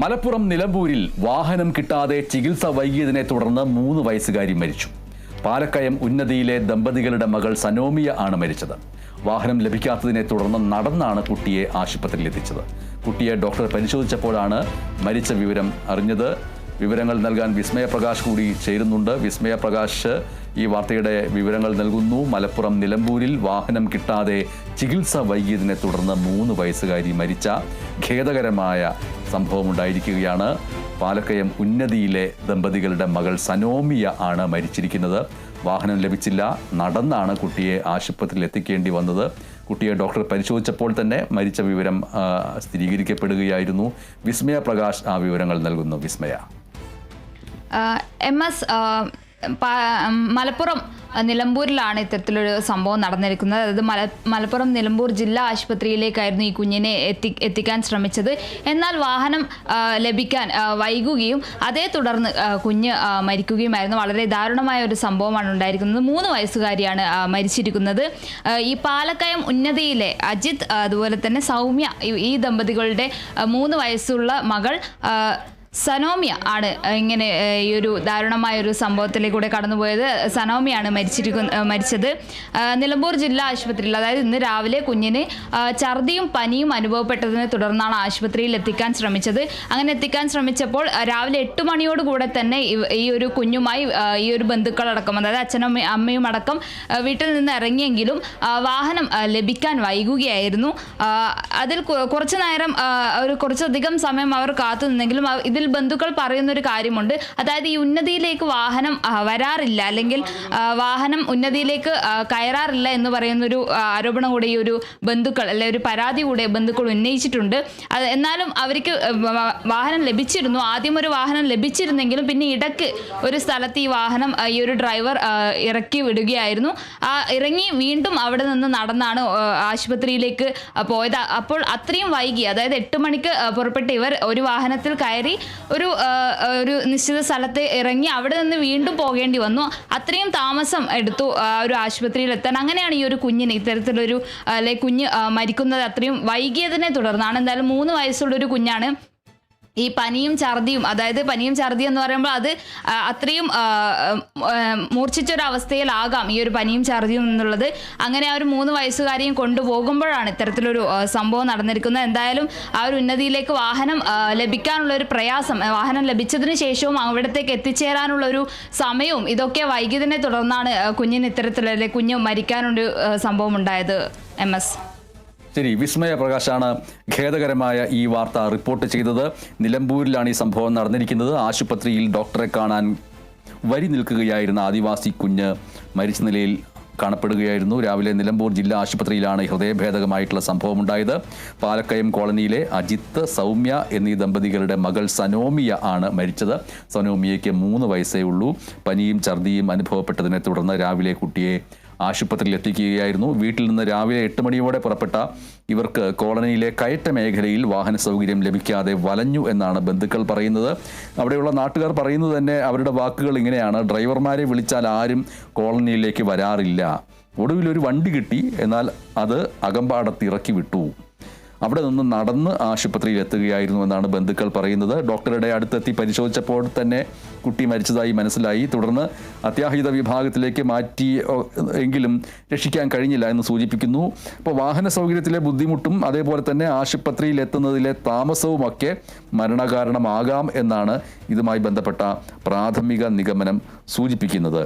മലപ്പുറം നിലമ്പൂരിൽ വാഹനം കിട്ടാതെ ചികിത്സ വൈകിയതിനെ തുടർന്ന് 3 വയസ്സുകാരി മരിച്ചു. പാലക്കയം ഉന്നതിയിലെ ദമ്പതികളുടെ മകൾ സനോമിയ ആണ് മരിച്ചത്. വാഹനം ലഭിക്കാത്തതിനെ തുടർന്ന് നടന്നാണ് കുട്ടിയെ ആശുപത്രിയിൽ എത്തിച്ചത്. കുട്ടിയെ ഡോക്ടർ പരിശോധിച്ചപ്പോഴാണ് മരിച്ച വിവരം അറിഞ്ഞത്. വിവരങ്ങൾ നൽകാൻ വിസ്മയ പ്രകാശ് കൂടി ചേരുന്നുണ്ട്. വിസ്മയ പ്രകാശ് ഈ വാർത്തയുടെ വിവരങ്ങൾ നൽകുന്നു. മലപ്പുറം നിലമ്പൂരിൽ വാഹനം കിട്ടാതെ ചികിത്സ വൈകിയതിനെ തുടർന്ന് 3 വയസ്സുകാരി മരിച്ച ഖേദകരമായ സംഭവമുണ്ടായിരിക്കുകയാണ്. പാലക്കയം ഉന്നതിയിലെ ദമ്പതികളുടെ മകൾ സനോമിയ ആണ് മരിച്ചിരിക്കുന്നത്. വാഹനം ലഭിച്ചില്ല, നടന്നാണ് കുട്ടിയെ ആശുപത്രിയിൽ എത്തിക്കേണ്ടി വന്നത്. കുട്ടിയെ ഡോക്ടർ പരിശോധിച്ചപ്പോൾ തന്നെ മരിച്ച വിവരം സ്ഥിരീകരിക്കപ്പെടുകയായിരുന്നു. വിസ്മയ പ്രകാശ് ആ വിവരങ്ങൾ നൽകുന്നു. വിസ്മയ. MS മലപ്പുറം നിലമ്പൂരിലാണ് ഇത്തരത്തിലൊരു സംഭവം നടന്നിരിക്കുന്നത്. അതായത് മലപ്പുറം നിലമ്പൂർ ജില്ലാ ആശുപത്രിയിലേക്കായിരുന്നു ഈ കുഞ്ഞിനെ എത്തിക്കാൻ ശ്രമിച്ചത്. എന്നാൽ വാഹനം ലഭിക്കാൻ വൈകുകയും അതേ തുടർന്ന് കുഞ്ഞ് മരിക്കുകയുമായിരുന്നു. വളരെ ദാരുണമായ ഒരു സംഭവമാണ് ഉണ്ടായിരിക്കുന്നത്. 3 വയസ്സുകാരിയാണ് മരിച്ചിരിക്കുന്നത്. ഈ പാലക്കയം ഉന്നതിയിലെ അജിത് അതുപോലെ തന്നെ സൗമ്യ ഈ ദമ്പതികളുടെ 3 വയസ്സുള്ള മകൾ സനോമിയ ആണ് ഇങ്ങനെ ഈ ഒരു ദാരുണമായ ഒരു സംഭവത്തിലേക്കൂടെ കടന്നുപോയത്. സനോമിയാണ് മരിച്ചത് നിലമ്പൂർ ജില്ലാ ആശുപത്രിയിൽ. അതായത് ഇന്ന് രാവിലെ കുഞ്ഞിന് ഛർദിയും പനിയും അനുഭവപ്പെട്ടതിനെ തുടർന്നാണ് ആശുപത്രിയിൽ എത്തിക്കാൻ ശ്രമിച്ചത്. അങ്ങനെ എത്തിക്കാൻ ശ്രമിച്ചപ്പോൾ രാവിലെ 8 മണിയോടുകൂടെ തന്നെ ഈ ഒരു കുഞ്ഞുമായി ഈ ഒരു ബന്ധുക്കളടക്കം, അതായത് അച്ഛനും അമ്മയും അടക്കം വീട്ടിൽ നിന്ന് ഇറങ്ങിയെങ്കിലും വാഹനം ലഭിക്കാൻ വൈകുകയായിരുന്നു. അതിൽ കുറച്ചധികം സമയം അവർ കാത്തു നിന്നെങ്കിലും ഇതിൽ ബന്ധുക്കൾ പറയുന്നൊരു കാര്യമുണ്ട്. അതായത് ഈ ഉന്നതിയിലേക്ക് വാഹനം വരാറില്ല, അല്ലെങ്കിൽ വാഹനം ഉന്നതിയിലേക്ക് കയറാറില്ല എന്ന് പറയുന്നൊരു ആരോപണം കൂടെ ഈ ഒരു ബന്ധുക്കൾ, അല്ലെ ഒരു പരാതി കൂടെ ബന്ധുക്കൾ ഉന്നയിച്ചിട്ടുണ്ട്. എന്നാലും അവർക്ക് വാഹനം ലഭിച്ചിരുന്നു. ആദ്യം ഒരു വാഹനം ലഭിച്ചിരുന്നെങ്കിലും പിന്നെ ഇടയ്ക്ക് ഒരു സ്ഥലത്ത് ഈ വാഹനം ഈ ഒരു ഡ്രൈവർ ഇറക്കി വിടുകയായിരുന്നു. ഇറങ്ങി വീണ്ടും അവിടെ നിന്ന് നടന്നാണ് ആശുപത്രിയിലേക്ക് പോയത്. അപ്പോൾ അത്രയും വൈകി, അതായത് 8 മണിക്ക് പുറപ്പെട്ട ഇവർ ഒരു വാഹനത്തിൽ കയറി ഒരു നിശ്ചിത സ്ഥലത്ത് ഇറങ്ങി അവിടെ നിന്ന് വീണ്ടും പോകേണ്ടി വന്നു. അത്രയും താമസം എടുത്തു ഒരു ആശുപത്രിയിൽ എത്താൻ. അങ്ങനെയാണ് ഈ ഒരു കുഞ്ഞിന് ഇത്തരത്തിലൊരു കുഞ്ഞ് മരിക്കുന്നത്. അത്രയും വൈകിയതിനെ തുടർന്നാണ്. എന്തായാലും 3 വയസ്സുള്ളൊരു കുഞ്ഞാണ്. ഈ പനിയും ഛർദിയും, അതായത് പനിയും ഛർദി എന്ന് പറയുമ്പോൾ അത് അത്രയും മൂർച്ഛിച്ചൊരവസ്ഥയിലാകാം ഈ ഒരു പനിയും ഛർദിയും എന്നുള്ളത്. അങ്ങനെ ആ ഒരു 3 വയസ്സുകാരെയും കൊണ്ടുപോകുമ്പോഴാണ് ഇത്തരത്തിലൊരു സംഭവം നടന്നിരിക്കുന്നത്. എന്തായാലും ആ ഒരു ഉന്നതിയിലേക്ക് വാഹനം ലഭിക്കാനുള്ള ഒരു പ്രയാസം, വാഹനം ലഭിച്ചതിന് ശേഷവും അവിടത്തേക്ക് എത്തിച്ചേരാനുള്ളൊരു സമയവും ഇതൊക്കെ വൈകിയതിനെ തുടർന്നാണ് കുഞ്ഞിന് ഇത്തരത്തിലുള്ള കുഞ്ഞ് മരിക്കാനൊരു സംഭവം ഉണ്ടായത്. MS. ശരി, വിസ്മയ പ്രകാശാണ് ഖേദകരമായ ഈ വാർത്ത റിപ്പോർട്ട് ചെയ്തത്. നിലമ്പൂരിലാണ് ഈ സംഭവം നടന്നിരിക്കുന്നത്. ആശുപത്രിയിൽ ഡോക്ടറെ കാണാൻ വരി നിൽക്കുകയായിരുന്ന ആദിവാസി കുഞ്ഞ് മരിച്ച നിലയിൽ കാണപ്പെടുകയായിരുന്നു. രാവിലെ നിലമ്പൂർ ജില്ലാ ആശുപത്രിയിലാണ് ഹൃദയഭേദകമായിട്ടുള്ള സംഭവം ഉണ്ടായത്. പാലക്കയം കോളനിയിലെ അജിത്ത്, സൗമ്യ എന്നീ ദമ്പതികളുടെ മകൾ സനോമിയ ആണ് മരിച്ചത്. സനോമിയയ്ക്ക് 3 വയസ്സേ ഉള്ളൂ. പനിയും ഛർദിയും അനുഭവപ്പെട്ടതിനെ തുടർന്ന് രാവിലെ കുട്ടിയെ ആശുപത്രിയിൽ എത്തിക്കുകയായിരുന്നു. വീട്ടിൽ നിന്ന് രാവിലെ 8 മണിയോടെ പുറപ്പെട്ട ഇവർക്ക് കോളനിയിലെ കയറ്റ മേഖലയിൽ വാഹന സൗകര്യം ലഭിക്കാതെ വലഞ്ഞു എന്നാണ് ബന്ധുക്കൾ പറയുന്നത്. അവിടെയുള്ള നാട്ടുകാർ പറയുന്നത് തന്നെ അവരുടെ വാക്കുകൾ ഇങ്ങനെയാണ്: ഡ്രൈവർമാരെ വിളിച്ചാൽ ആരും കോളനിയിലേക്ക് വരാറില്ല. ഒടുവിലൊരു വണ്ടി കിട്ടി, എന്നാൽ അത് അകമ്പാടത്ത് ഇറക്കി വിട്ടു. അവിടെ നിന്ന് നടന്ന് ആശുപത്രിയിൽ എത്തുകയായിരുന്നു എന്നാണ് ബന്ധുക്കൾ പറയുന്നത്. ഡോക്ടറുടെ അടുത്തെത്തി പരിശോധിച്ചപ്പോൾ തന്നെ കുട്ടി മരിച്ചതായി മനസ്സിലായി. തുടർന്ന് അത്യാഹിത വിഭാഗത്തിലേക്ക് മാറ്റി എങ്കിലും രക്ഷിക്കാൻ കഴിഞ്ഞില്ല എന്ന് സൂചിപ്പിക്കുന്നു. ഇപ്പോൾ വാഹന സൗകര്യത്തിലെ ബുദ്ധിമുട്ടും അതേപോലെ തന്നെ ആശുപത്രിയിൽ എത്തുന്നതിലെ താമസവുമൊക്കെ മരണകാരണമാകാം എന്നാണ് ഇതുമായി ബന്ധപ്പെട്ട പ്രാഥമിക നിഗമനം സൂചിപ്പിക്കുന്നത്.